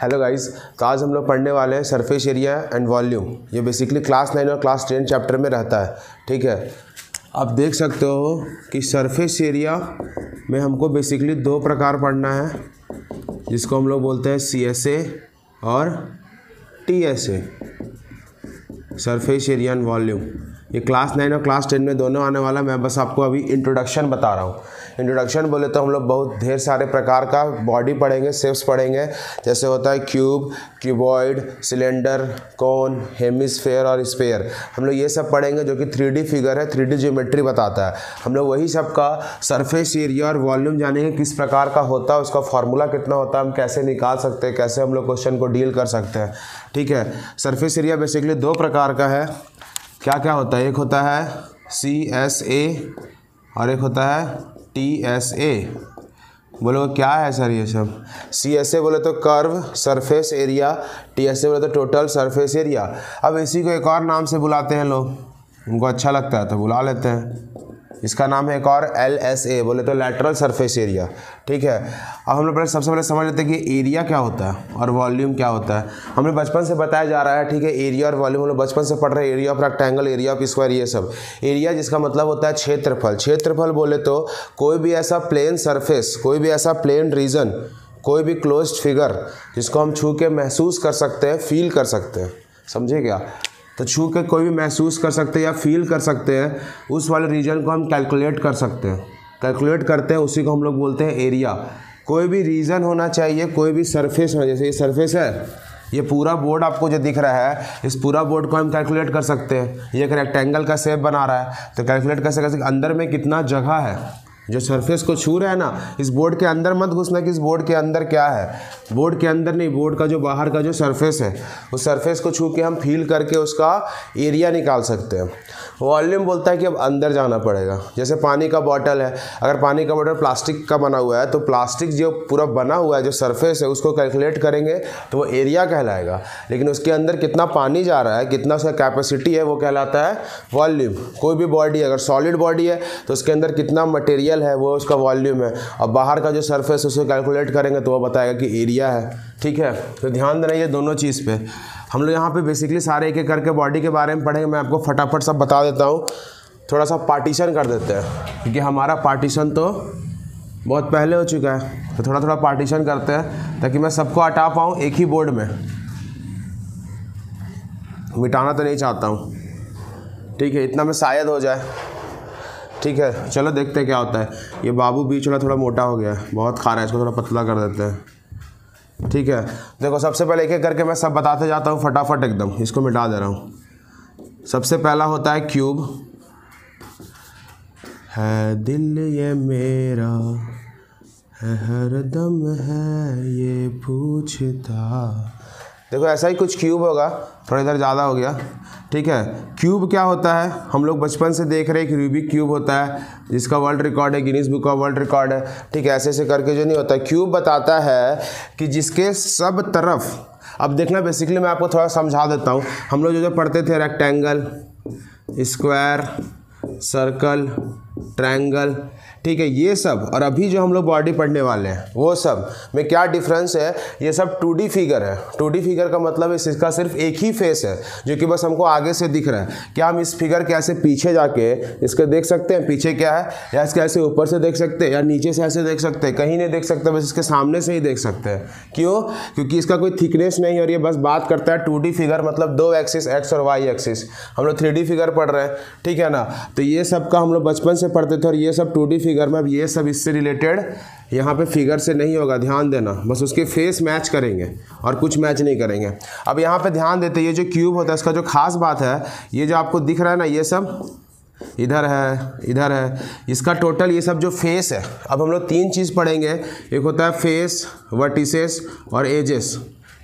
Hello guys, तो आज हम लोग पढ़ने वाले हैं सरफेस एरिया एंड वॉल्यूम। ये बेसिकली क्लास 9 और क्लास 10 चैप्टर में रहता है। ठीक है, आप देख सकते हो कि सरफेस एरिया में हमको बेसिकली दो प्रकार पढ़ना है, जिसको हम लोग बोलते हैं CSA और TSA, surface area and volume. ये क्लास 9 और क्लास 10 में दोनों आने वाला। मैं बस आपको अभी इंट्रोडक्शन बता रहा हूँ। इंट्रोडक्शन बोले तो हम लोग बहुत ढेर सारे प्रकार का बॉडी पढ़ेंगे, शेप्स पढ़ेंगे। जैसे होता है क्यूब, क्यूबॉइड, सिलेंडर, कोन, हेमिस्फेयर और स्फेयर। हम लोग ये सब पढ़ेंगे जो कि 3D फिगर है, 3D ज्योमेट्री बताता है। हम लोग वही सब का सरफेस एरिया और वॉल्यूम जानेंगे किस प्रकार का होता है, उसका फॉर्मूला कितना होता है, हम कैसे निकाल सकते हैं, कैसे हम लोग क्वेश्चन को डील कर सकते हैं। ठीक है, सरफेस एरिया बेसिकली दो प्रकार का है। क्या क्या होता है? एक होता है CSA और एक होता है TSA। बोलो क्या है सर ये सब? CSA बोले तो कर्व सरफेस एरिया, TSA बोले तो टोटल सरफेस एरिया। अब इसी को एक और नाम से बुलाते हैं लोग, उनको अच्छा लगता है तो बुला लेते हैं। इसका नाम है एक और LSA, बोले तो लैटरल सरफेस एरिया। ठीक है, अब हम लोग सबसे पहले समझ लेते हैं कि एरिया क्या होता है और वॉल्यूम क्या होता है। हमें बचपन से बताया जा रहा है। ठीक है, एरिया और वॉल्यूम हम लोग बचपन से पढ़ रहे हैं। Area of rectangle, area of square, ये सब। एरिया जिसका मतलब होता है क्षेत्रफल। क्षेत्रफल बोले तो कोई भी ऐसा प्लेन सरफेस, कोई भी ऐसा प्लेन रीजन, कोई भी क्लोज्ड फिगर जिसको हम छू के महसूस कर सकते हैं, फील कर सकते हैं। समझे क्या? तो छू के कोई भी महसूस कर सकते हैं या फील कर सकते हैं, उस वाले रीजन को हम कैलकुलेट कर सकते हैं। कैलकुलेट करते हैं, उसी को हम लोग बोलते हैं एरिया। कोई भी रीजन होना चाहिए, कोई भी सरफेस होना। जैसे ये सरफेस है, ये पूरा बोर्ड आपको जो दिख रहा है, इस पूरा बोर्ड को हम कैलकुलेट कर सकते हैं। ये एक रेक्टेंगल का शेप बना रहा है तो कैलकुलेट कर सकते हैं अंदर में कितना जगह है। जो सरफेस को छू रहा है ना, इस बोर्ड के अंदर मत घुसना कि इस बोर्ड के अंदर क्या है। बोर्ड के अंदर नहीं, बोर्ड का जो बाहर का जो सरफेस है, उस सरफेस को छू के हम फील करके उसका एरिया निकाल सकते हैं। वॉल्यूम बोलता है कि अब अंदर जाना पड़ेगा। जैसे पानी का बॉटल है, अगर पानी का बॉटल प्लास्टिक का बना हुआ है तो प्लास्टिक जो पूरा बना हुआ है, जो सरफेस है, उसको कैलकुलेट करेंगे तो वो एरिया कहलाएगा। लेकिन उसके अंदर कितना पानी जा रहा है, कितना उसका कैपेसिटी है, वो कहलाता है वॉल्यूम। कोई भी बॉडी, अगर सॉलिड बॉडी है तो उसके अंदर कितना मटेरियल है, वो उसका वॉल्यूम है। और बाहर का जो सरफेस उसको कैलकुलेट करेंगे तो वो बताएगा कि एरिया है। ठीक है, तो ध्यान देना ये दोनों चीज़ पे। हम लोग यहाँ पे बेसिकली सारे एक एक करके बॉडी के बारे में पढ़ेंगे। मैं आपको फटाफट सब बता देता हूँ। थोड़ा सा पार्टीशन कर देते हैं, क्योंकि हमारा पार्टीशन तो बहुत पहले हो चुका है। तो थोड़ा थोड़ा पार्टीशन करते हैं ताकि मैं सबको हटा पाऊँ एक ही बोर्ड में। मिटाना तो नहीं चाहता हूँ। ठीक है, इतना में शायद हो जाए। ठीक है, चलो देखते हैं क्या होता है। ये बाबू बीच वाला थोड़ा मोटा हो गया है, बहुत खा रहा है, इसको थोड़ा पतला कर देते हैं। ठीक है, देखो सबसे पहले एक एक करके मैं सब बताते जाता हूँ फटाफट एकदम। इसको मिटा दे रहा हूँ। सबसे पहला होता है क्यूब। है दिल ये मेरा, है हरदम है ये पूछता। देखो ऐसा ही कुछ क्यूब होगा, थोड़ा इधर ज़्यादा हो गया। ठीक है, क्यूब क्या होता है? हम लोग बचपन से देख रहे हैं कि रूबिक क्यूब होता है, जिसका वर्ल्ड रिकॉर्ड है, Guinness book of world record है। ठीक है, ऐसे ऐसे करके जो नहीं होता है। क्यूब बताता है कि जिसके सब तरफ, अब देखना बेसिकली मैं आपको थोड़ा समझा देता हूँ। हम लोग जो पढ़ते थे रेक्टेंगल, स्क्वायर, सर्कल, ट्रायंगल, ठीक है, ये सब। और अभी जो हम लोग बॉडी पढ़ने वाले हैं वो सब में क्या डिफरेंस है? ये सब 2D फिगर है। 2D फिगर का मतलब है इसका सिर्फ एक ही फेस है जो कि बस हमको आगे से दिख रहा है। क्या हम इस फिगर के ऐसे पीछे जाके इसको देख सकते हैं पीछे क्या है, या इसके ऐसे ऊपर से देख सकते हैं, या नीचे से ऐसे देख सकते हैं? कहीं नहीं देख सकते, बस इसके सामने से ही देख सकते हैं। क्यों? क्योंकि इसका कोई थिकनेस नहीं है और ये बस बात करता है 2D फिगर, मतलब दो एक्सिस, एक्स और वाई एक्सिस। हम लोग 3D फिगर पढ़ रहे हैं। ठीक है ना, तो ये सब का हम लोग बचपन से पढ़ते थे। और ये सब 2D फिगर में, अब ये सब इससे रिलेटेड यहाँ पे फिगर से नहीं होगा, ध्यान देना। बस उसके फेस मैच करेंगे और कुछ मैच नहीं करेंगे। अब यहाँ पे ध्यान देते, ये जो क्यूब होता है इसका जो खास बात है, ये जो आपको दिख रहा है ना, ये सब इधर है, इधर है, इसका टोटल ये सब जो फेस है। अब हम लोग तीन चीज़ पढ़ेंगे। एक होता है फेस, वर्टिसेस और एजेस।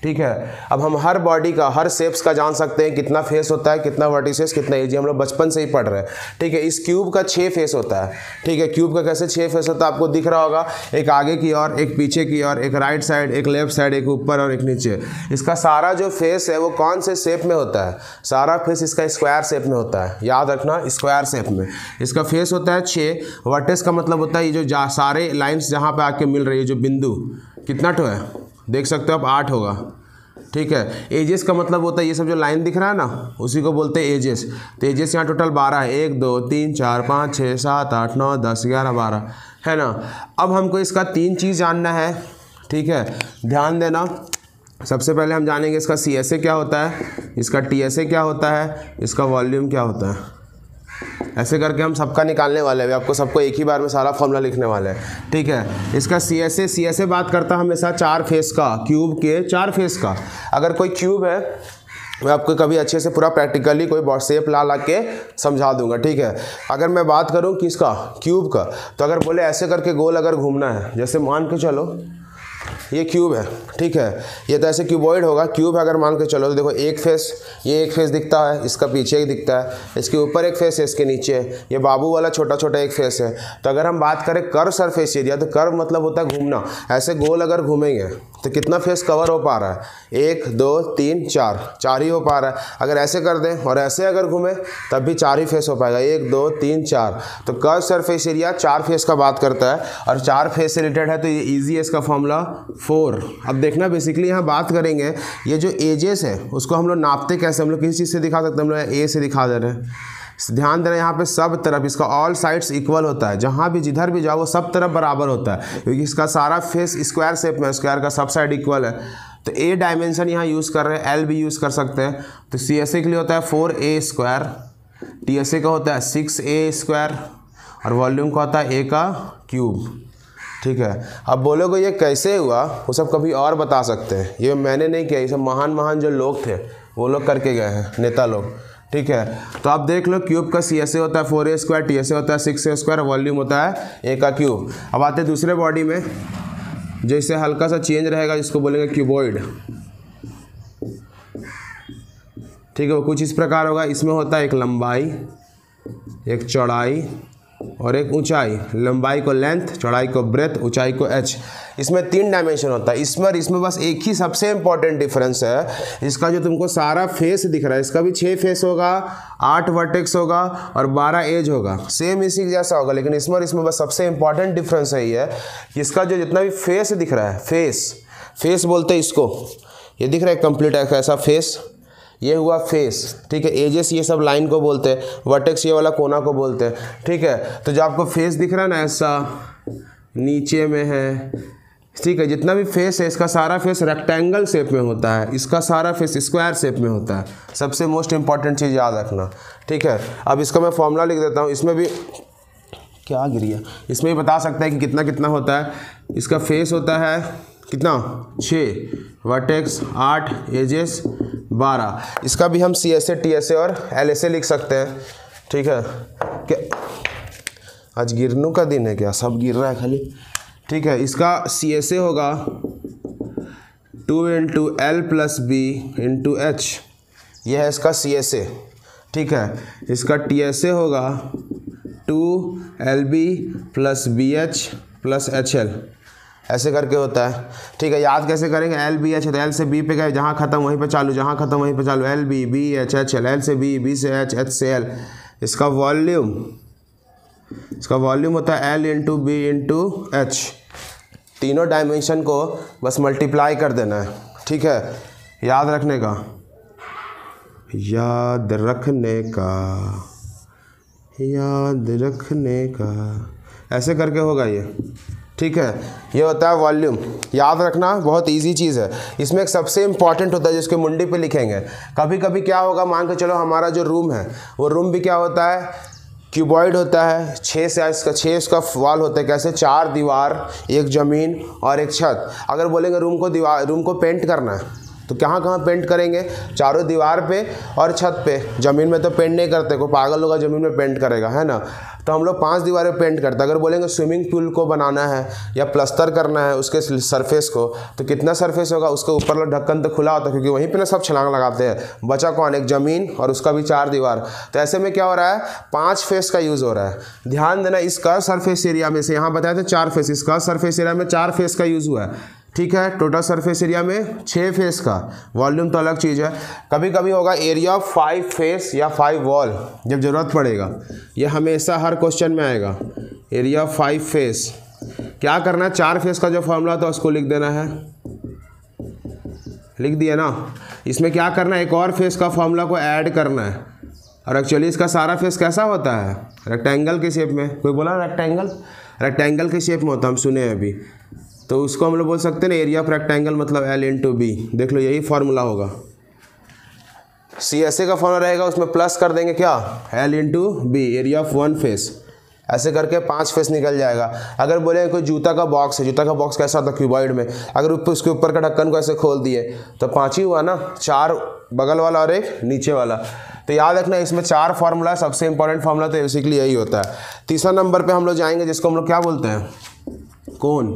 ठीक है, अब हम हर बॉडी का, हर शेप्स का जान सकते हैं कितना फेस होता है, कितना वर्टिसेस, कितना एज। हम लोग बचपन से ही पढ़ रहे हैं। ठीक है, इस क्यूब का 6 फेस होता है। ठीक है, क्यूब का कैसे 6 फेस होता है आपको दिख रहा होगा। एक आगे की ओर, एक पीछे की ओर, एक राइट साइड, एक लेफ्ट साइड, एक ऊपर और एक नीचे। इसका सारा जो फेस है वो कौन से शेप में होता है? सारा फेस इसका स्क्वायर शेप में होता है। याद रखना, स्क्वायर शेप में इसका फेस होता है 6। वर्टेक्स का मतलब होता है ये जो सारे लाइन्स जहाँ पे आके मिल रही है, जो बिंदु, कितना टो है? देख सकते हो आप 8 होगा। ठीक है, एजेस का मतलब होता है ये सब जो लाइन दिख रहा है ना, उसी को बोलते हैं एजेस। तो एजेस यहाँ टोटल 12 है, 1 2 3 4 5 6 7 8 9 10 11 12 है ना। अब हमको इसका 3 चीज़ जानना है। ठीक है, ध्यान देना। सबसे पहले हम जानेंगे इसका CSA क्या होता है, इसका TSA क्या होता है, इसका वॉल्यूम क्या होता है। ऐसे करके हम सबका निकालने वाले हैं, आपको सबको एक ही बार में सारा फॉर्मूला लिखने वाले हैं। ठीक है, इसका CSA बात करता है हमेशा 4 फेस का, क्यूब के 4 फेस का। अगर कोई क्यूब है मैं आपको कभी अच्छे से पूरा प्रैक्टिकली कोई शेप ला के समझा दूंगा। ठीक है, अगर मैं बात करूं किसका, क्यूब का, तो अगर बोले ऐसे करके गोल अगर घूमना है, जैसे मान के चलो ये क्यूब है। ठीक है, ये तो ऐसे क्यूबॉइड होगा। क्यूब अगर मान के चलो तो देखो एक फेस, ये एक फेस दिखता है, इसका पीछे एक दिखता है, इसके ऊपर एक फेस है, इसके नीचे ये बाबू वाला छोटा छोटा एक फेस है। तो अगर हम बात करें कर्व सरफेस एरिया, तो कर्व मतलब होता है घूमना। ऐसे गोल अगर घूमेंगे तो कितना फेस कवर हो पा रहा है, 1 2 3 4 ही हो पा रहा है। अगर ऐसे कर दें और ऐसे अगर घूमें तब भी 4 ही फेस हो पाएगा, 1 2 3 4। तो कर्व सरफेस एरिया 4 फेस का बात करता है और 4 फेस से रिलेटेड है, तो ये ईजी है इसका फॉर्मूला 4। अब देखना बेसिकली यहाँ बात करेंगे ये जो एजेस है उसको हम लोग नापते कैसे, हम लोग किस चीज़ से दिखा सकते हैं, हम लोग ए से दिखा दे रहे हैं। ध्यान देना यहाँ पे सब तरफ इसका ऑल साइड्स इक्वल होता है, जहाँ भी जिधर भी जाओ वो सब तरफ बराबर होता है, क्योंकि इसका सारा फेस स्क्वायर शेप में, स्क्वायर का सब साइड इक्वल है। तो ए डायमेंशन यहाँ यूज़ कर रहे हैं, एल भी यूज़ कर सकते हैं। तो CSA के लिए होता है 4a², TSA का होता है 6a² और वॉल्यूम का होता है a का क्यूब। ठीक है, अब बोलोगे ये कैसे हुआ, वो सब कभी और बता सकते हैं, ये मैंने नहीं किया, ये सब महान जो लोग थे वो लोग करके गए हैं, नेता लोग। ठीक है, तो आप देख लो क्यूब का CSA होता है 4a², TSA होता है 6a², वॉल्यूम होता है a का क्यूब। अब आते हैं दूसरे बॉडी में, जैसे हल्का सा चेंज रहेगा, जिसको बोलेंगे क्यूबॉइड। ठीक है, वो कुछ इस प्रकार होगा। इसमें होता है एक लंबाई, एक चौड़ाई और एक ऊंचाई। लंबाई को लेंथ, चौड़ाई को ब्रेथ, ऊंचाई को h। इसमें 3 डायमेंशन होता है। इसमें बस एक ही सबसे इंपॉर्टेंट डिफरेंस है, इसका जो तुमको सारा फेस दिख रहा है, इसका भी 6 फेस होगा, 8 वर्टेक्स होगा और 12 एज होगा, सेम इसी जैसा होगा। लेकिन इसमें बस सबसे इंपॉर्टेंट डिफरेंस है ये कि इसका जो जितना भी फेस दिख रहा है, फेस बोलते हैं इसको, ये दिख रहा है कंप्लीट ऐसा फेस, ये हुआ फेस। ठीक है, एजेस ये सब लाइन को बोलते हैं, वर्टेक्स ये वाला कोना को बोलते हैं। ठीक है, तो जो आपको फेस दिख रहा है ना ऐसा नीचे में है, ठीक है, जितना भी फेस है इसका सारा फेस रेक्टेंगल शेप में होता है, इसका सारा फेस स्क्वायर शेप में होता है। सबसे मोस्ट इंपॉर्टेंट चीज़ याद रखना। ठीक है, अब इसका मैं फॉर्मूला लिख देता हूँ। इसमें भी क्या गिर गया, इसमें भी बता सकता है कि कितना कितना होता है। इसका फेस होता है कितना, 6, वर्टेक्स 8, एजेस 12। इसका भी हम CSA, TSA और LSA लिख सकते हैं। ठीक है, क्या आज गिरनू का दिन है क्या, सब गिर रहा है खाली। ठीक है, इसका CSA होगा 2 × L + B × H, यह है इसका CSA। ठीक है, इसका TSA होगा 2LB + BH + HL, ऐसे करके होता है। ठीक है, याद कैसे करेंगे, LBH है तो L से B पे गए, जहाँ खत्म वहीं पे चालू, जहाँ खत्म वहीं पे चालू, LB BH HL, L से B, B से H, H से L। इसका वॉल्यूम होता है L × B × H। तीनों डायमेंशन को बस मल्टीप्लाई कर देना है। ठीक है, याद रखने का ऐसे करके होगा ये। ठीक है, ये होता है वॉल्यूम। याद रखना, बहुत इजी चीज़ है। इसमें एक सबसे इंपॉर्टेंट होता है जिसके मुंडी पे लिखेंगे। कभी कभी क्या होगा, मान के चलो हमारा जो रूम है वो रूम भी क्या होता है, क्यूबॉइड होता है, 6 इसका वॉल होता है। कैसे, 4 दीवार, 1 ज़मीन और 1 छत। अगर बोलेंगे रूम को पेंट करना है तो कहाँ पेंट करेंगे, चारों दीवार पे और छत पे। ज़मीन में तो पेंट नहीं करते, कोई पागल होगा ज़मीन में पेंट करेगा, है ना। तो हम लोग 5 दीवारें पेंट करते हैं। अगर बोलेंगे स्विमिंग पूल को बनाना है या प्लस्तर करना है उसके सरफेस को, तो कितना सरफेस होगा, उसके ऊपर वाला ढक्कन तो खुला होता है क्योंकि वहीं पे ना सब छलांग लगाते हैं। बचा कौन, एक ज़मीन और उसका भी 4 दीवार। तो ऐसे में क्या हो रहा है, 5 फेस का यूज़ हो रहा है। ध्यान देना, इसका सरफेस एरिया में से यहाँ बताया था 4 फेस, इसका सरफेस एरिया में 4 फेस का यूज़ हुआ है। ठीक है, टोटल सरफेस एरिया में 6 फेस का, वॉल्यूम तो अलग चीज़ है। कभी कभी होगा एरिया ऑफ 5 फेस या 5 वॉल, जब ज़रूरत पड़ेगा। ये हमेशा हर क्वेश्चन में आएगा, एरिया ऑफ 5 फेस। क्या करना है, 4 फेस का जो फॉर्मूला था उसको लिख देना है लिख दिया ना। इसमें क्या करना है, एक और फेस का फॉर्मूला को ऐड करना है। और एक्चुअली इसका सारा फेस कैसा होता है, रेक्टेंगल के शेप में। कोई बोला रेक्टेंगल के शेप में होता, हम सुने हैं अभी। तो उसको हम लोग बोल सकते हैं ना एरिया ऑफ रेक्टेंगल मतलब L/B। देख लो यही फार्मूला होगा। CSA का फॉर्मूला रहेगा, उसमें प्लस कर देंगे क्या, L/B, area of one face. ऐसे करके 5 फेस निकल जाएगा। अगर बोले कोई जूता का बॉक्स है, जूता का बॉक्स कैसा था, क्यूबॉइड में, अगर उसके ऊपर का ढक्कन को ऐसे खोल दिए तो 5 ही हुआ ना, 4 बगल वाला और एक नीचे वाला। तो याद रखना इसमें 4 फार्मूला, सबसे इंपॉर्टेंट फार्मूला तो बेसिकली यही होता है। तीसरा नंबर पे हम लोग जाएंगे जिसको हम लोग क्या बोलते हैं, कोन।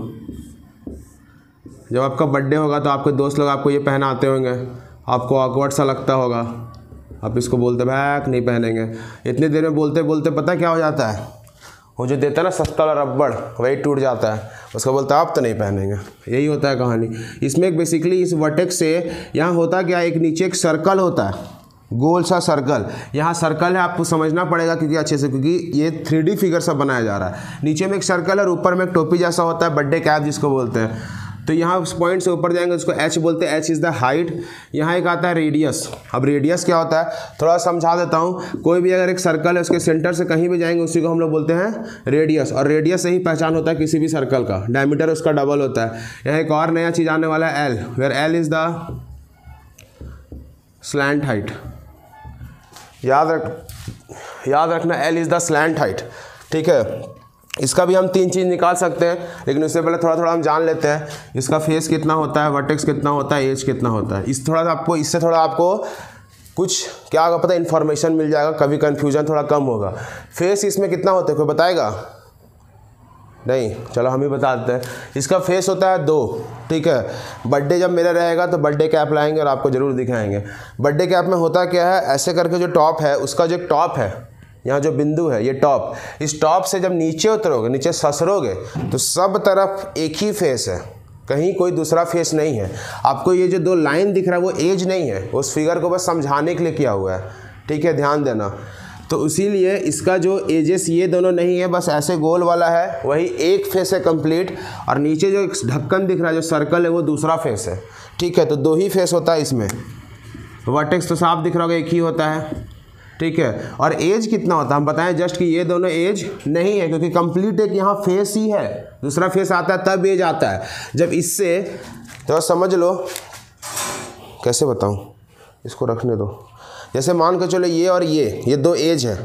जब आपका बर्थडे होगा तो आपके दोस्त लोग आपको ये पहनाते होंगे, आपको ऑकवर्ड सा लगता होगा, आप इसको बोलते बैक नहीं पहनेंगे। इतनी देर में बोलते बोलते पता क्या हो जाता है, वो जो देता है ना सस्ता वाला रबड़, वही टूट जाता है, उसको बोलता है आप तो नहीं पहनेंगे। यही होता है कहानी। इसमें एक बेसिकली इस वर्टेक्स से यहाँ होता क्या, एक नीचे एक सर्कल होता है, गोल सा सर्कल। यहाँ सर्कल है, आपको समझना पड़ेगा क्योंकि अच्छे से, क्योंकि ये 3D फिगर सा बनाया जा रहा है। नीचे में एक सर्कल और ऊपर में एक टोपी जैसा होता है, बर्थडे कैप जिसको बोलते हैं। तो यहाँ उस पॉइंट से ऊपर जाएंगे, उसको H बोलते हैं, H इज़ द हाइट। यहाँ एक आता है रेडियस। अब रेडियस क्या होता है थोड़ा समझा देता हूँ। कोई भी अगर एक सर्कल है, उसके सेंटर से कहीं भी जाएंगे उसी को हम लोग बोलते हैं रेडियस। और रेडियस से ही पहचान होता है किसी भी सर्कल का, डायमीटर उसका डबल होता है। यहाँ एक और नया चीज़ आने वाला है L, where L is the slant height. याद रखना L is the slant height, ठीक है। इसका भी हम 3 चीज़ निकाल सकते हैं, लेकिन उससे पहले थोड़ा हम जान लेते हैं इसका फेस कितना होता है, वर्टेक्स कितना होता है, एज कितना होता है। इससे थोड़ा आपको कुछ क्या होगा पता, इन्फॉर्मेशन मिल जाएगा, कभी कन्फ्यूजन थोड़ा कम होगा। फेस इसमें कितना होता है कोई बताएगा? नहीं, चलो हम ही बता देते हैं। इसका फेस होता है 2, ठीक है। बर्थडे जब मेरा रहेगा तो बर्थडे कैप लाएंगे और आपको ज़रूर दिखाएंगे। बर्थडे कैप में होता क्या है, ऐसे करके जो टॉप है, उसका जो टॉप है, यहाँ जो बिंदु है ये टॉप, इस टॉप से जब नीचे उतरोगे, नीचे ससरोगे तो सब तरफ एक ही फेस है, कहीं कोई दूसरा फेस नहीं है। आपको ये जो 2 लाइन दिख रहा है वो एज नहीं है, उस फिगर को बस समझाने के लिए किया हुआ है, ठीक है, ध्यान देना। तो इसीलिए इसका जो एजेस ये दोनों नहीं है, बस ऐसे गोल वाला है, वही एक फेस है कंप्लीट। और नीचे जो ढक्कन दिख रहा है, जो सर्कल है, वो दूसरा फेस है, ठीक है। तो 2 ही फेस होता है इसमें। वर्टेक्स तो साफ दिख रहा होगा, एक ही होता है, ठीक है। और एज कितना होता है हम बताएं जस्ट कि ये दोनों एज नहीं है, क्योंकि कंप्लीट एक यहाँ फेस ही है, दूसरा फेस आता है तब एज आता है। जब इससे तो समझ लो, कैसे बताऊँ, इसको रखने दो। जैसे मान के चलो ये और ये 2 एज है,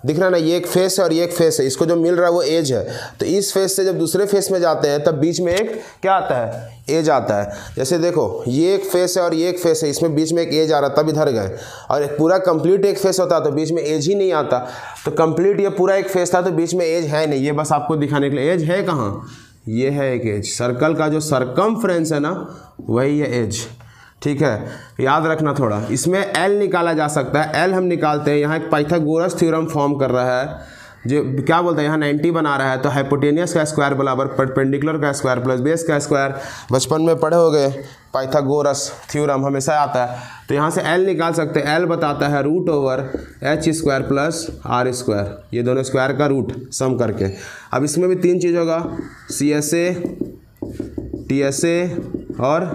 दिख रहा है ना, ये एक फेस है और ये एक फेस है, इसको जो मिल रहा है वो एज है। तो इस फेस से जब दूसरे फेस में जाते हैं तब बीच में एक क्या आता है, एज आता है। जैसे देखो ये एक फेस है और ये एक फेस है, इसमें बीच में एक एज आ रहा तब इधर गए। और एक पूरा कंप्लीट एक फेस होता तो बीच में एज ही नहीं आता। तो कंप्लीट ये पूरा एक फेस था तो बीच में एज है नहीं, ये बस आपको दिखाने के लिए। एज है कहाँ, ये है एक एज, सर्कल का जो सरकमफ्रेंस है ना वही है एज, ठीक है। याद रखना थोड़ा, इसमें L निकाला जा सकता है। L हम निकालते हैं, यहाँ एक पाइथागोरस थ्योरम फॉर्म कर रहा है, जो क्या बोलता है, यहाँ 90 बना रहा है। तो हाइपोटेनियस का स्क्वायर बराबर परपेंडिकुलर का स्क्वायर प्लस बेस का स्क्वायर। बचपन में पढ़े होगे पाइथागोरस थ्योरम हमेशा आता है। तो यहाँ से L निकाल सकते हैं। L बताता है √H² प्लस R², ये दोनों स्क्वायर का रूट सम करके। अब इसमें भी 3 चीज़ होगा, CSA, TSA और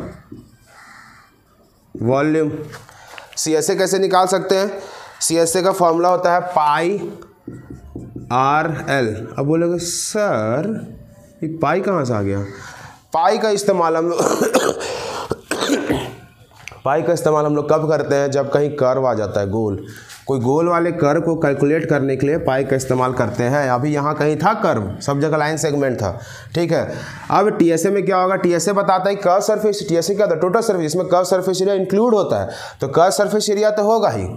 वॉल्यूम। CSA कैसे निकाल सकते हैं, CSA का फॉर्मूला होता है πRL। अब बोलोगे सर ये पाई कहाँ से आ गया? पाई का इस्तेमाल हम लोग कब करते हैं, जब कहीं कर्व आ जाता है गोल, कोई गोल वाले कर्व को कैलकुलेट करने के लिए पाई का इस्तेमाल करते हैं। अभी यहाँ कहीं था कर्व, सब जगह लाइन सेगमेंट था, ठीक है। अब TSA में क्या होगा, TSA बताता है कर्व सरफेस। TSA क्या होता है, टोटल सरफेस, इसमें कर्व सरफेस एरिया इंक्लूड होता है। तो कर्व सरफेस एरिया तो होगा ही,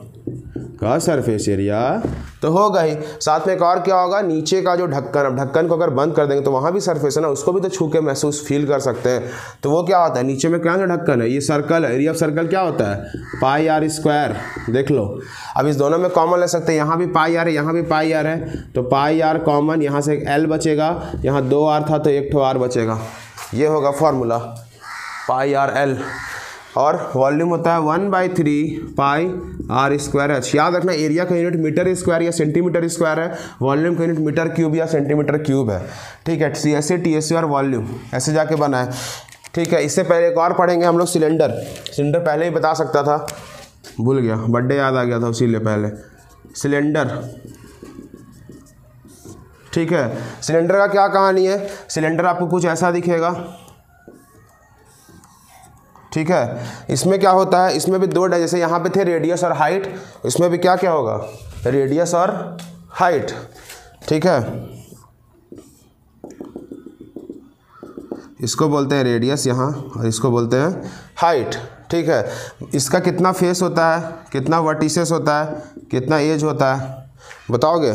कर्व सरफेस एरिया तो होगा ही। साथ में एक और क्या होगा, नीचे का जो ढक्कन, अब ढक्कन को अगर बंद कर देंगे तो वहाँ भी सरफेस है ना, उसको भी तो छू के महसूस फील कर सकते हैं। तो वो क्या होता है, नीचे में क्या सा ढक्कन है, ये सर्कल है, एरिया ऑफ सर्कल क्या होता है πr²। देख लो, अब इस दोनों में कॉमन ले सकते हैं, यहाँ भी πr है, यहाँ भी πr है, तो πr कॉमन, यहाँ से एक L बचेगा, यहाँ 2r था तो 1 r बचेगा। ये होगा फॉर्मूला πRL। और वॉल्यूम होता है 1/3 πr²H। याद रखना एरिया का यूनिट मीटर स्क्वायर या सेंटीमीटर स्क्वायर है, वॉल्यूम का यूनिट मीटर क्यूब या सेंटीमीटर क्यूब है, ठीक है। CSA, TSA और वॉल्यूम ऐसे जाके बना है। ठीक है, इससे पहले एक और पढ़ेंगे हम लोग सिलेंडर। सिलेंडर पहले ही बता सकता था, भूल गया, बर्थडे याद आ गया था उसी लिए पहले। सिलेंडर, ठीक है, सिलेंडर का क्या कहानी है? सिलेंडर आपको कुछ ऐसा दिखेगा, ठीक है। इसमें क्या होता है, इसमें भी दो जैसे यहाँ पे थे रेडियस और हाइट, इसमें भी क्या क्या होगा, रेडियस और हाइट, ठीक है। इसको बोलते हैं रेडियस यहाँ और इसको बोलते हैं हाइट, ठीक है। इसका कितना फेस होता है, कितना वर्टिसेस होता है, कितना एज होता है बताओगे?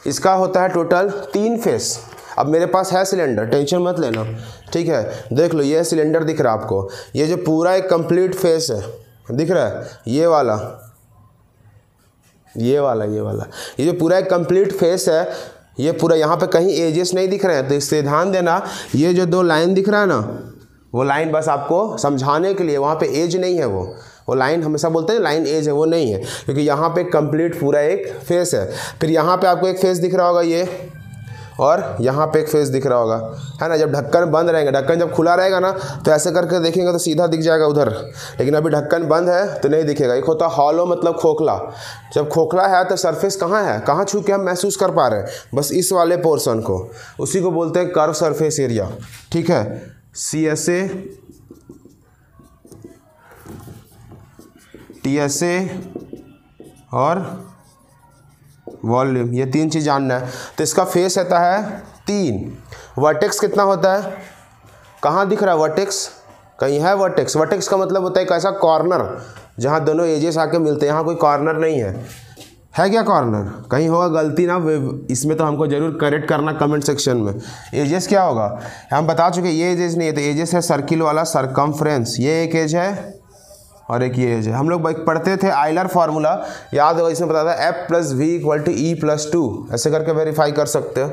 इसका होता है टोटल 3 फेस। अब मेरे पास है सिलेंडर, टेंशन मत लेना, ठीक है। देख लो ये सिलेंडर दिख रहा है आपको, ये जो पूरा एक कंप्लीट फेस है दिख रहा है, ये वाला, ये जो पूरा एक कंप्लीट फेस है, ये पूरा, यहाँ पे कहीं एजेस नहीं दिख रहे हैं, तो इससे ध्यान देना, ये जो 2 लाइन दिख रहा है ना, वो लाइन बस आपको समझाने के लिए, वहाँ पे एज नहीं है, वो लाइन हमेशा बोलते हैं लाइन एज है, वो नहीं है, क्योंकि यहाँ पे कंप्लीट पूरा एक फेस है। फिर यहाँ पे आपको एक फेस दिख रहा होगा ये, और यहाँ पे एक फेस दिख रहा होगा, है ना। जब ढक्कन बंद रहेगा, ढक्कन जब खुला रहेगा ना तो ऐसे करके देखेंगे तो सीधा दिख जाएगा उधर, लेकिन अभी ढक्कन बंद है तो नहीं दिखेगा। एक होता है हॉलो, मतलब खोखला। जब खोखला है तो सरफेस कहाँ है, कहाँ छू के हम महसूस कर पा रहे हैं, बस इस वाले पोर्शन को, उसी को बोलते हैं कर्व सरफेस एरिया, ठीक है। CSA, TSA और वॉल्यूम, ये 3 चीज़ जानना है। तो इसका फेस रहता है 3। वर्टेक्स कितना होता है, कहाँ दिख रहा है वर्टेक्स, कहीं है वर्टेक्स? वर्टेक्स का मतलब होता है एक ऐसा कॉर्नर जहाँ दोनों एजेस आके मिलते हैं। यहाँ कोई कॉर्नर नहीं है क्या कॉर्नर? कहीं होगा गलती ना, इसमें तो हमको जरूर करेक्ट करना कमेंट सेक्शन में। एजेस क्या होगा हम बता चुके, ये एजेस नहीं है, तो एजेस है सर्किल वाला सरकमफ्रेंस, ये एक एज है और एक ये एज है। हम लोग पढ़ते थे आइलर फार्मूला, याद होगा, इसमें बताया था F+V=E+2, ऐसे करके वेरीफाई कर सकते हो।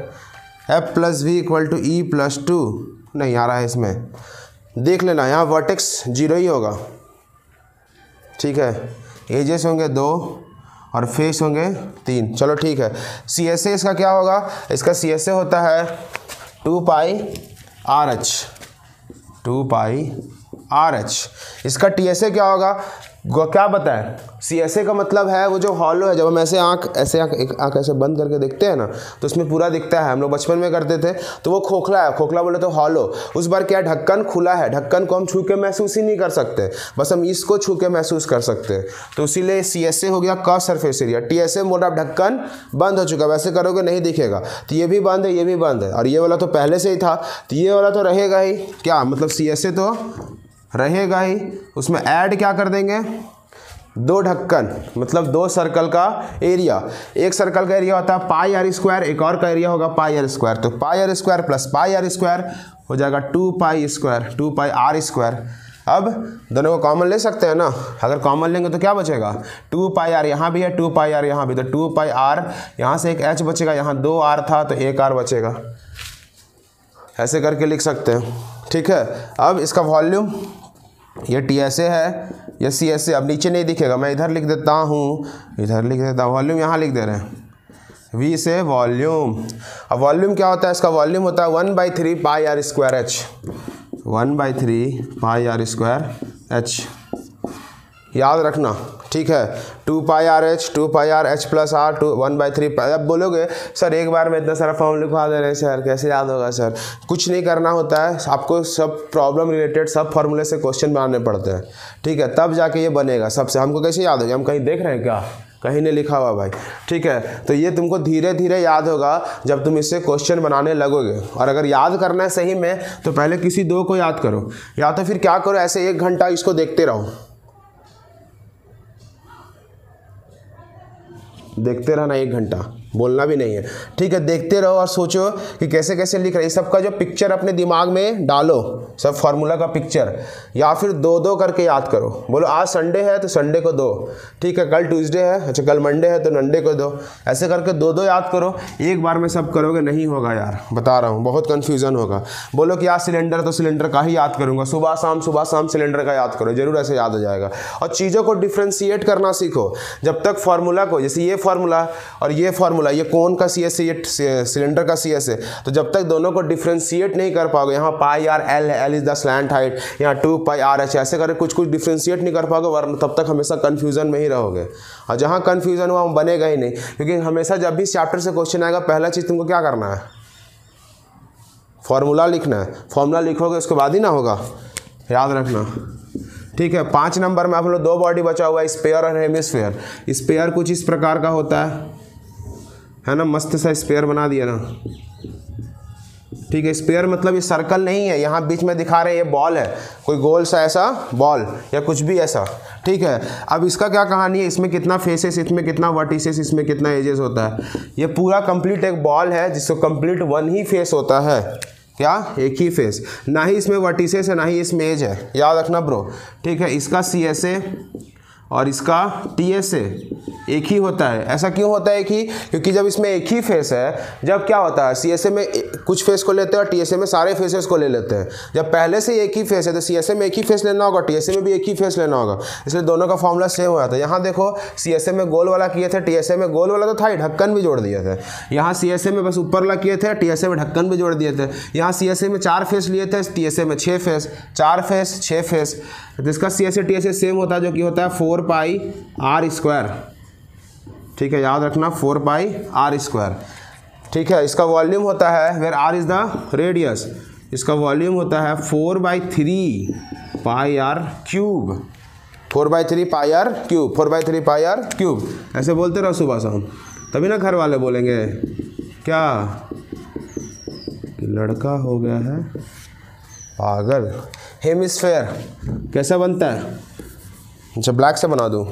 F+V=E+2 नहीं आ रहा है इसमें, देख लेना, यहाँ वर्टेक्स 0 ही होगा, ठीक है। एजेस होंगे 2 और फेस होंगे 3, चलो ठीक है। CSA इसका क्या होगा, इसका CSA होता है 2πRH, 2πRH। इसका TSA क्या होगा, क्या बताए? CSA का मतलब है वो जो हॉलो है, जब हम ऐसे आँख ऐसे बंद करके देखते हैं ना तो उसमें पूरा दिखता है, हम लोग बचपन में करते थे, तो वो खोखला है, खोखला बोले तो हॉलो। उस बार क्या ढक्कन खुला है, ढक्कन को हम छू के महसूस ही नहीं कर सकते, बस हम इसको छू के महसूस कर सकते हैं, तो इसीलिए CSA हो गया कर्व सरफेस एरिया। TSA मोटा ढक्कन बंद हो चुका, वैसे करोगे नहीं दिखेगा, तो ये भी बंद है, ये भी बंद है, और ये वाला तो पहले से ही था, तो ये वाला तो रहेगा ही, क्या मतलब CSA तो रहेगा ही। उसमें ऐड क्या कर देंगे, 2 ढक्कन, मतलब 2 सर्कल का एरिया। एक सर्कल का एरिया होता है πr², एक और का एरिया होगा πr², तो πr² + πr² हो जाएगा 2π², 2πr²। अब दोनों को कॉमन ले सकते हैं ना, अगर कॉमन लेंगे तो क्या बचेगा, 2πr यहाँ भी है, 2πr यहाँ भी, तो 2πr, यहाँ से एक h बचेगा, यहाँ 2r था तो 1r बचेगा, ऐसे करके लिख सकते हैं, ठीक है। अब इसका वॉल्यूम, ये TSA है, ये CSA, अब नीचे नहीं दिखेगा, मैं इधर लिख देता हूँ, इधर लिख देता हूँ, वॉल्यूम यहाँ लिख दे रहे हैं, V से वॉल्यूम। अब वॉल्यूम क्या होता है, इसका वॉल्यूम होता है 1/3 πr²h, 1/3 πr²h, याद रखना, ठीक है। 2πrh, 2πrh + r, 1/3। अब बोलोगे सर एक बार में इतना सारा फॉर्म लिखवा दे रहे हैं सर, कैसे याद होगा सर? कुछ नहीं करना होता है आपको, सब प्रॉब्लम रिलेटेड सब फॉर्मूले से क्वेश्चन बनाने पड़ते हैं, ठीक है, तब जाके ये बनेगा सबसे। हमको कैसे याद होगा, हम कहीं देख रहे हैं क्या, कहीं नहीं लिखा हुआ भाई, ठीक है। तो ये तुमको धीरे धीरे याद होगा जब तुम इससे क्वेश्चन बनाने लगोगे। और अगर याद करना है सही में तो पहले किसी 2 को याद करो, या तो फिर क्या करो, ऐसे 1 घंटा इसको देखते रहो, देखते रहना 1 घंटा, बोलना भी नहीं है, ठीक है। देखते रहो और सोचो कि कैसे कैसे लिख रहे हैं, सबका जो पिक्चर अपने दिमाग में डालो, सब फार्मूला का पिक्चर, या फिर 2-2 करके याद करो। बोलो आज संडे है तो संडे को 2, ठीक है, कल ट्यूसडे है, अच्छा कल मंडे है तो मंडे को 2, ऐसे करके 2-2 याद करो। एक बार में सब करोगे नहीं होगा यार, बता रहा हूँ, बहुत कन्फ्यूज़न होगा। बोलो कि आज सिलेंडर, तो सिलेंडर का ही याद करूँगा, सुबह शाम सिलेंडर का याद करो, जरूर ऐसे याद हो जाएगा। और चीज़ों को डिफ्रेंशिएट करना सीखो, जब तक फार्मूला को, जैसे ये फार्मूला और ये फार्मूला फार्मूला, ये कोन का सी एस है, ये सिलेंडर का सी एस है, तो जब तक दोनों को डिफ्रेंशिएट नहीं कर पाओगे, यहाँ पाई आर एल है, L is the slant height, यहाँ 2 पाई आर एच, ऐसे करके कुछ कुछ डिफ्रेंशिएट नहीं कर पाओगे, वरना तब तक हमेशा कन्फ्यूजन में ही रहोगे, और जहाँ कन्फ्यूजन हुआ बनेगा ही नहीं। क्योंकि हमेशा जब भी चैप्टर से क्वेश्चन आएगा, पहला चीज़ तुमको क्या करना है, फॉर्मूला लिखना है। फॉर्मूला लिखोगे उसके बाद ही ना होगा, याद रखना, ठीक है। 5 नंबर में आप लोग 2 बॉडी बचा हुआ है, स्पेयर और हेमिस्फेयर। स्पेयर कुछ इस प्रकार का होता है ना, मस्त सा स्पेयर बना दिया ना, ठीक है। स्पेयर मतलब ये सर्कल नहीं है, यहाँ बीच में दिखा रहे हैं ये बॉल है, कोई गोल सा ऐसा बॉल या कुछ भी ऐसा, ठीक है। अब इसका क्या कहानी है, इसमें कितना फेसेस, इसमें कितना वर्टिसेस, इसमें कितना एजेस होता है। ये पूरा कंप्लीट एक बॉल है जिसको कंप्लीट 1 ही फेस होता है, क्या, एक ही फेस, ना ही इसमें वर्टिसेस है ना ही इसमें एज है, याद रखना ब्रो, ठीक है। इसका सी एस ए और इसका टी एस ए एक ही होता है। ऐसा क्यों होता है एक ही, क्योंकि जब इसमें एक ही फेस है, जब क्या होता है, सी एस ए में कुछ फेस को लेते हैं और टी एस ए में सारे फेसेस को ले लेते हैं। जब पहले से एक ही फेस है तो सी एस ए में एक ही फेस लेना होगा, टी एस ए में भी एक ही फेस लेना होगा, इसलिए दोनों का फॉर्मूला सेम हो जाता है। यहाँ देखो सी एस ए में गोल वाला किए थे, टी एस ए में गोल वाला तो था ही, ढक्कन भी जोड़ दिए थे। यहाँ सी एस ए में बस ऊपर वाला किए थे, टी एस ए में ढक्कन भी जोड़ दिए थे। यहाँ सी एस ए में 4 फेस लिए थे, टी एस ए में 6 फेस, 4 फेस 6 फेस। जिसका C S A T S A same होता है, जो कि होता है 4 पाई आर स्क्वायर, ठीक है, याद रखना 4 पाई आर स्क्वायर, ठीक है। इसका वॉल्यूम होता है, where R is the radius, इसका वॉल्यूम होता है 4/3 pi R cube, 4/3 pi R cube, 4/3 pi R cube. ऐसे बोलते रहो सुबह शाम, तभी ना घर वाले बोलेंगे क्या लड़का हो गया है पागल। हेमिस्फेयर कैसा बनता है, अच्छा ब्लैक से बना दूँ,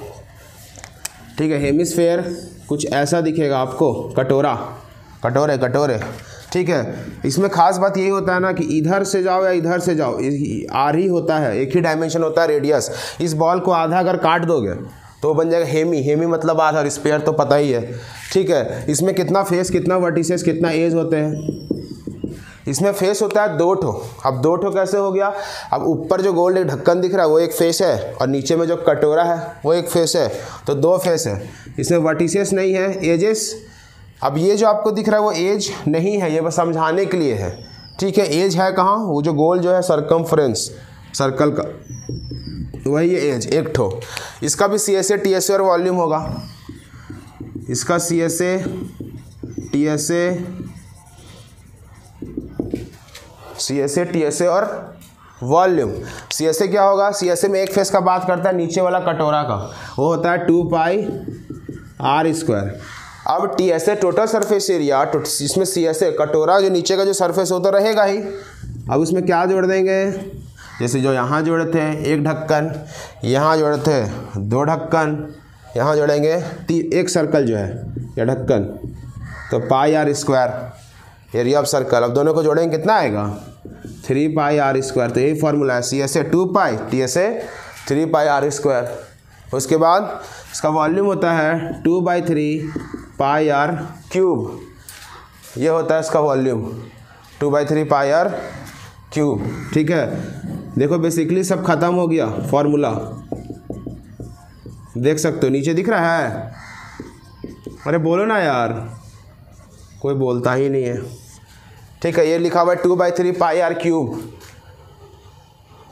ठीक है। हेमिस्फेयर कुछ ऐसा दिखेगा आपको, कटोरा, कटोरे, ठीक है। इसमें खास बात यही होता है ना कि इधर से जाओ या इधर से जाओ, आर ही होता है, एक ही डायमेंशन होता है, रेडियस। इस बॉल को आधा अगर काट दोगे तो बन जाएगा हेमी मतलब आधा, और स्पेयर तो पता ही है, ठीक है। इसमें कितना फेस, कितना वर्टिसेस, कितना एज होते हैं, इसमें फेस होता है 2 ठो। अब 2 ठो कैसे हो गया, अब ऊपर जो गोल्ड एक ढक्कन दिख रहा है वो एक फेस है, और नीचे में जो कटोरा है वो एक फेस है, तो 2 फेस है। इसमें वर्टिसेस नहीं है, एजेस। अब ये जो आपको दिख रहा है वो एज नहीं है, ये बस समझाने के लिए है, ठीक है। एज है कहाँ, वो जो गोल जो है सरकमफ्रेंस सर्कल का, वही ये एज, 1 ठो। इसका भी C S A T S A और वॉल्यूम होगा, इसका C S A T S A और वॉल्यूम। सी एस ए क्या होगा, सी एस ए में एक फेस का बात करता है, नीचे वाला कटोरा का, वो होता है 2 पाई आर स्क्वायर। अब टी एस ए टोटल सरफेस एरिया, इसमें सी एस ए कटोरा जो नीचे का जो सरफेस हो तो रहेगा ही। अब उसमें क्या जोड़ देंगे, जैसे जो यहाँ जोड़े थे 1 ढक्कन, यहाँ जोड़े थे 2 ढक्कन, यहाँ जोड़ेंगे 1 सर्कल जो है या ढक्कन, तो pi R square area of circle. अब दोनों को जोड़ेंगे कितना आएगा, 3 पाई आर स्क्वायर। तो यही फॉर्मूला है, C S A 2 pi, T S A 3 pi R square. उसके बाद इसका वॉल्यूम होता है 2/3 पाई आर क्यूब, ये होता है इसका वॉल्यूम 2/3 पाई आर क्यूब, ठीक है। देखो बेसिकली सब खत्म हो गया फॉर्मूला, देख सकते हो नीचे दिख रहा है। अरे बोलो ना यार, कोई बोलता ही नहीं है, ठीक है। ये लिखा हुआ है 2/3 पाई आर क्यूब,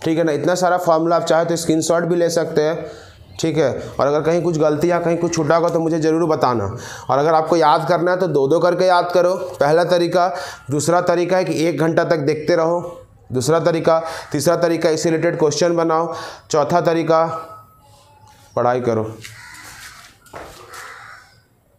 ठीक है ना। इतना सारा फॉर्मूला आप चाहे तो स्क्रीनशॉट भी ले सकते हैं, ठीक है। और अगर कहीं कुछ गलती या कहीं कुछ छूटा होगा तो मुझे ज़रूर बताना। और अगर आपको याद करना है तो 2-2 करके याद करो, पहला तरीका। दूसरा तरीका है कि 1 घंटा तक देखते रहो, दूसरा तरीका। तीसरा तरीका इससे रिलेटेड क्वेश्चन बनाओ। चौथा तरीका पढ़ाई करो।